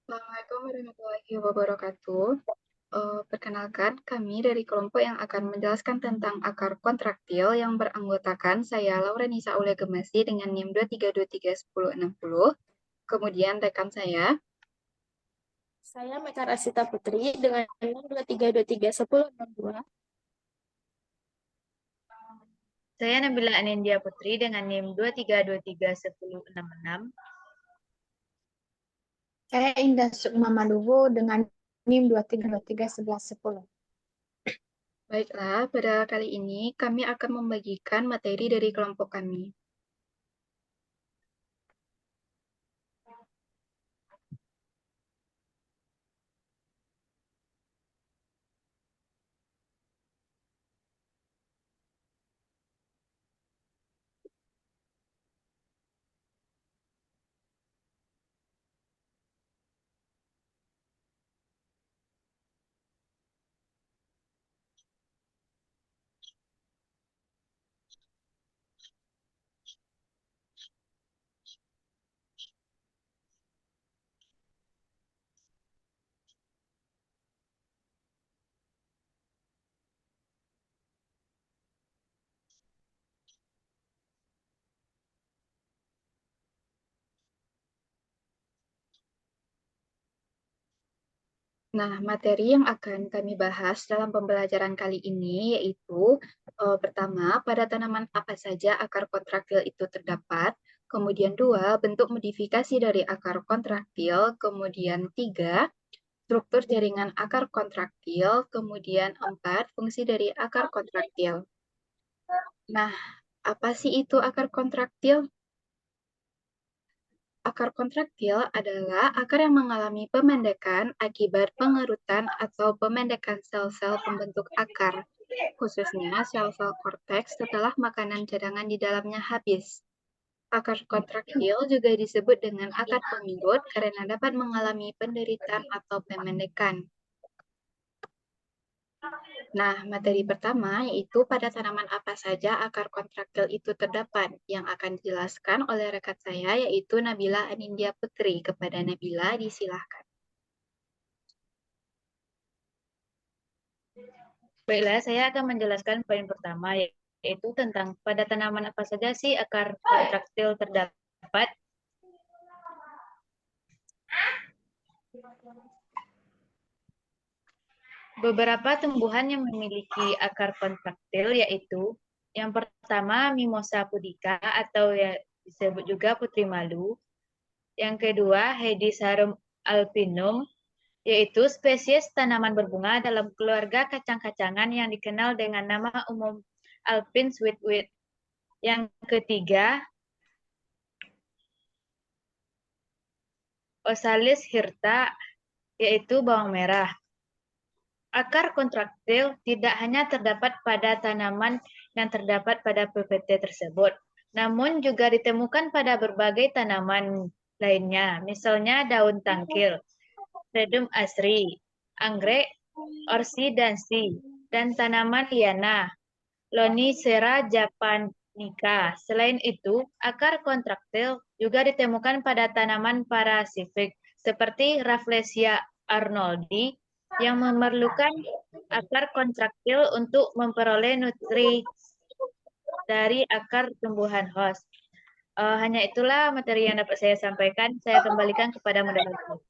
Assalamualaikum warahmatullahi wabarakatuh. Perkenalkan, kami dari kelompok yang akan menjelaskan tentang akar kontraktil yang beranggotakan saya Laura Nisa Aulia Gemasi dengan NIM 2323160. Kemudian rekan saya, Saya Meka Rasita Putri dengan NIM 2323162. Saya Nabila Anindya Putri dengan NIM 2323166. Saya Indah Sukma Maluwo dengan NIM 23231110. baiklah, pada kali ini kami akan membagikan materi dari kelompok kami. Nah, materi yang akan kami bahas dalam pembelajaran kali ini yaitu pertama, pada tanaman apa saja akar kontraktil itu terdapat, kemudian dua, bentuk modifikasi dari akar kontraktil, kemudian tiga, struktur jaringan akar kontraktil, kemudian empat, fungsi dari akar kontraktil. Nah, apa sih itu akar kontraktil? Akar kontraktil adalah akar yang mengalami pemendekan akibat pengerutan atau pemendekan sel-sel pembentuk akar, khususnya sel-sel korteks setelah makanan cadangan di dalamnya habis. Akar kontraktil juga disebut dengan akar pengikut karena dapat mengalami penderitaan atau pemendekan. Nah, materi pertama yaitu pada tanaman apa saja akar kontraktil itu terdapat, yang akan dijelaskan oleh rekan saya yaitu Nabila Anindya Putri. Kepada Nabila, disilahkan. Baiklah, saya akan menjelaskan poin pertama, yaitu tentang pada tanaman apa saja sih akar kontraktil terdapat. Beberapa tumbuhan yang memiliki akar kontraktil yaitu yang pertama Mimosa pudica atau yang disebut juga putri malu. Yang kedua Hedysarum alpinum, yaitu spesies tanaman berbunga dalam keluarga kacang-kacangan yang dikenal dengan nama umum Alpine sweetweed. Yang ketiga Osalis hirta, yaitu bawang merah. Akar kontraktil tidak hanya terdapat pada tanaman yang terdapat pada PPT tersebut, namun juga ditemukan pada berbagai tanaman lainnya, misalnya daun tangkil, sedum asri, anggrek, orchidaceae, dan tanaman liana, Lonicera japonica. Selain itu, akar kontraktil juga ditemukan pada tanaman parasitik seperti Rafflesia arnoldi yang memerlukan akar kontraktil untuk memperoleh nutrisi dari akar tumbuhan host. Hanya itulah materi yang dapat saya sampaikan. Saya kembalikan kepada moderator.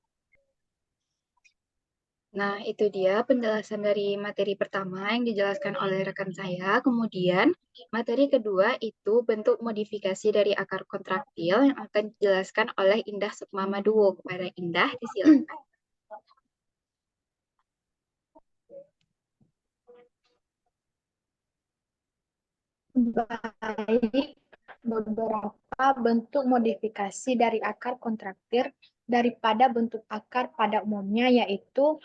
Nah, itu dia penjelasan dari materi pertama yang dijelaskan oleh rekan saya. Kemudian, materi kedua itu bentuk modifikasi dari akar kontraktil yang akan dijelaskan oleh Indah Sukma Maduwo. Kepada Indah, disilakan. Baik, beberapa bentuk modifikasi dari akar kontraktil daripada bentuk akar pada umumnya yaitu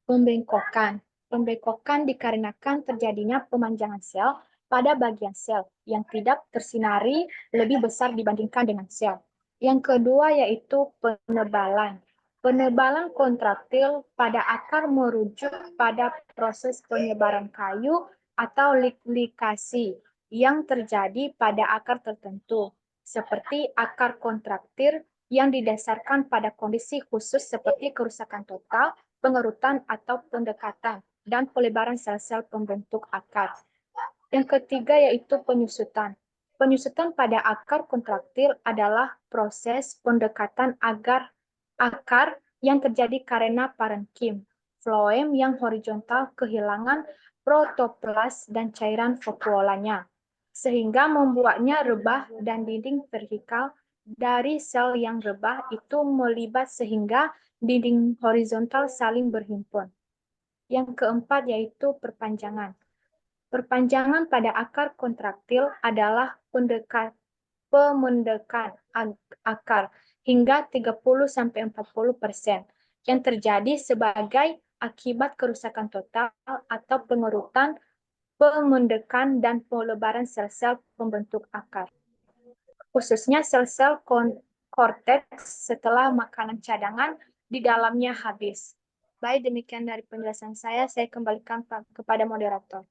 pembengkokan. Pembengkokan dikarenakan terjadinya pemanjangan sel pada bagian sel yang tidak tersinari lebih besar dibandingkan dengan sel. Yang kedua yaitu penebalan. Penebalan kontraktil pada akar merujuk pada proses penyebaran kayu atau likasi yang terjadi pada akar tertentu, seperti akar kontraktil yang didasarkan pada kondisi khusus seperti kerusakan total, pengerutan atau pendekatan, dan pelebaran sel-sel pembentuk akar. Yang ketiga yaitu penyusutan. Penyusutan pada akar kontraktil adalah proses pendekatan agar akar yang terjadi karena parenkim, floem yang horizontal kehilangan protoplas dan cairan vakuolanya, sehingga membuatnya rebah dan dinding vertikal dari sel yang rebah itu melibat sehingga dinding horizontal saling berhimpun. Yang keempat yaitu perpanjangan. Perpanjangan pada akar kontraktil adalah pemendekan akar hingga 30-40% yang terjadi sebagai akibat kerusakan total atau pengerutan, pemendekan, dan pelebaran sel-sel pembentuk akar. Khususnya sel-sel korteks setelah makanan cadangan di dalamnya habis. Baik, demikian dari penjelasan saya kembalikan kepada moderator.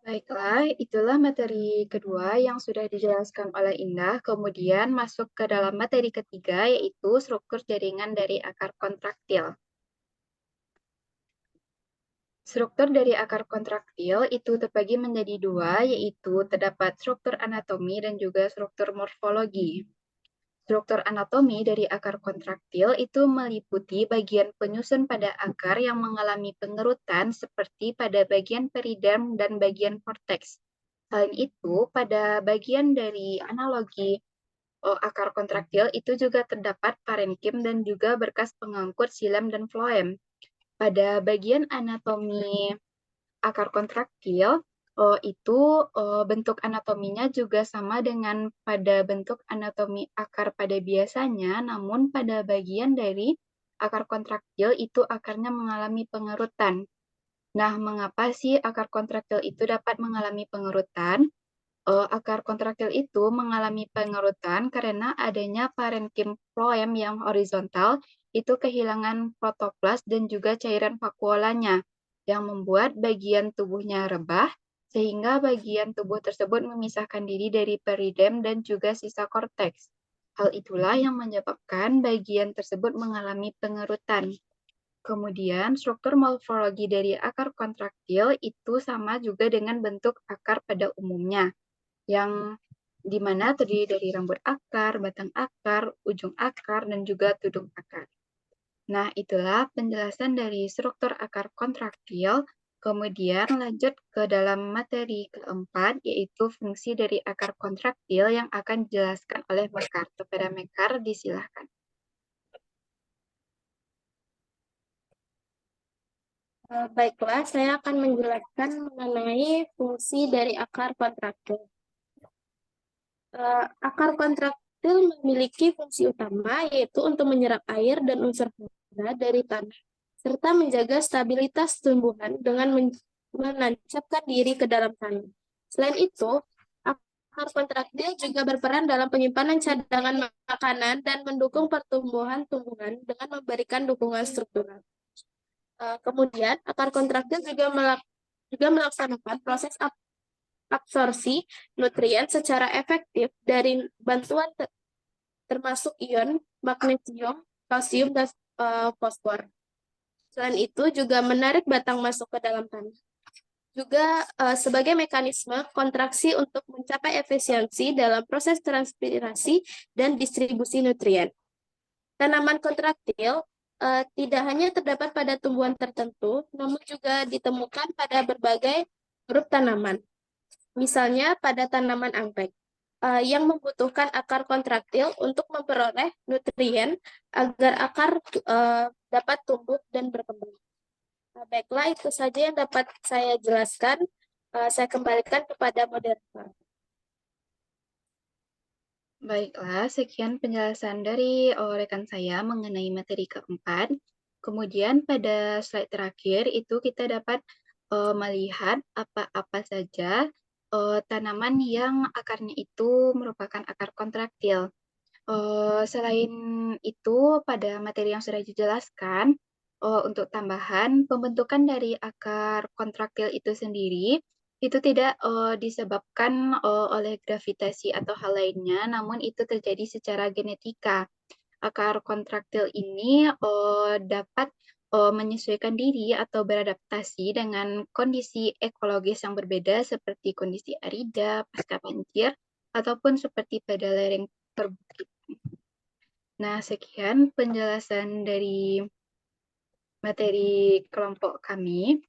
Baiklah, itulah materi kedua yang sudah dijelaskan oleh Indah. Kemudian masuk ke dalam materi ketiga, yaitu struktur jaringan dari akar kontraktil. Struktur dari akar kontraktil itu terbagi menjadi dua, yaitu terdapat struktur anatomi dan juga struktur morfologi. Struktur anatomi dari akar kontraktil itu meliputi bagian penyusun pada akar yang mengalami pengerutan seperti pada bagian periderm dan bagian korteks. Selain itu, pada bagian dari analogi akar kontraktil itu juga terdapat parenkim dan juga berkas pengangkut xilem dan floem. Pada bagian anatomi akar kontraktil, itu bentuk anatominya juga sama dengan pada bentuk anatomi akar pada biasanya, namun pada bagian dari akar kontraktil itu akarnya mengalami pengerutan. Nah, mengapa sih akar kontraktil itu dapat mengalami pengerutan? Akar kontraktil itu mengalami pengerutan karena adanya parenkim floem yang horizontal itu kehilangan protoplas dan juga cairan vakuolanya yang membuat bagian tubuhnya rebah sehingga bagian tubuh tersebut memisahkan diri dari peridem dan juga sisa korteks. Hal itulah yang menyebabkan bagian tersebut mengalami pengerutan. Kemudian struktur morfologi dari akar kontraktil itu sama juga dengan bentuk akar pada umumnya, yang dimana terdiri dari rambut akar, batang akar, ujung akar, dan juga tudung akar. Nah, itulah penjelasan dari struktur akar kontraktil. Kemudian lanjut ke dalam materi keempat, yaitu fungsi dari akar kontraktil yang akan dijelaskan oleh Mekar. Kepada Mekar, disilahkan. Baiklah, saya akan menjelaskan mengenai fungsi dari akar kontraktil. Akar kontraktil memiliki fungsi utama, yaitu untuk menyerap air dan unsur hara dari tanah, serta menjaga stabilitas tumbuhan dengan menancapkan diri ke dalam tanah. Selain itu, akar kontraktil juga berperan dalam penyimpanan cadangan makanan dan mendukung pertumbuhan tumbuhan dengan memberikan dukungan struktural. Kemudian, akar kontraktil juga melaksanakan proses absorpsi nutrien secara efektif dari bantuan termasuk ion magnesium, kalsium, dan fosfor. Selain itu, juga menarik batang masuk ke dalam tanah. Juga sebagai mekanisme kontraksi untuk mencapai efisiensi dalam proses transpirasi dan distribusi nutrien. Tanaman kontraktil tidak hanya terdapat pada tumbuhan tertentu, namun juga ditemukan pada berbagai grup tanaman. Misalnya pada tanaman anggrek, yang membutuhkan akar kontraktil untuk memperoleh nutrien agar akar dapat tumbuh dan berkembang. Baiklah, itu saja yang dapat saya jelaskan. Saya kembalikan kepada moderator. Baiklah, sekian penjelasan dari rekan saya mengenai materi keempat. Kemudian pada slide terakhir itu kita dapat melihat apa-apa saja tanaman yang akarnya itu merupakan akar kontraktil. Selain itu, pada materi yang sudah dijelaskan, untuk tambahan, pembentukan dari akar kontraktil itu sendiri Itu tidak disebabkan oleh gravitasi atau hal lainnya, namun itu terjadi secara genetika. Akar kontraktil ini dapat menyesuaikan diri atau beradaptasi dengan kondisi ekologis yang berbeda seperti kondisi arida, pasca banjir, ataupun seperti pada lereng perbukitan. Nah, sekian penjelasan dari materi kelompok kami.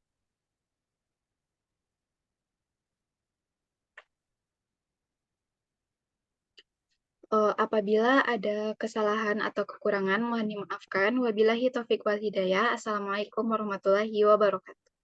Apabila ada kesalahan atau kekurangan, mohon dimaafkan. Wabillahi taufiq wal hidayah. Assalamualaikum warahmatullahi wabarakatuh.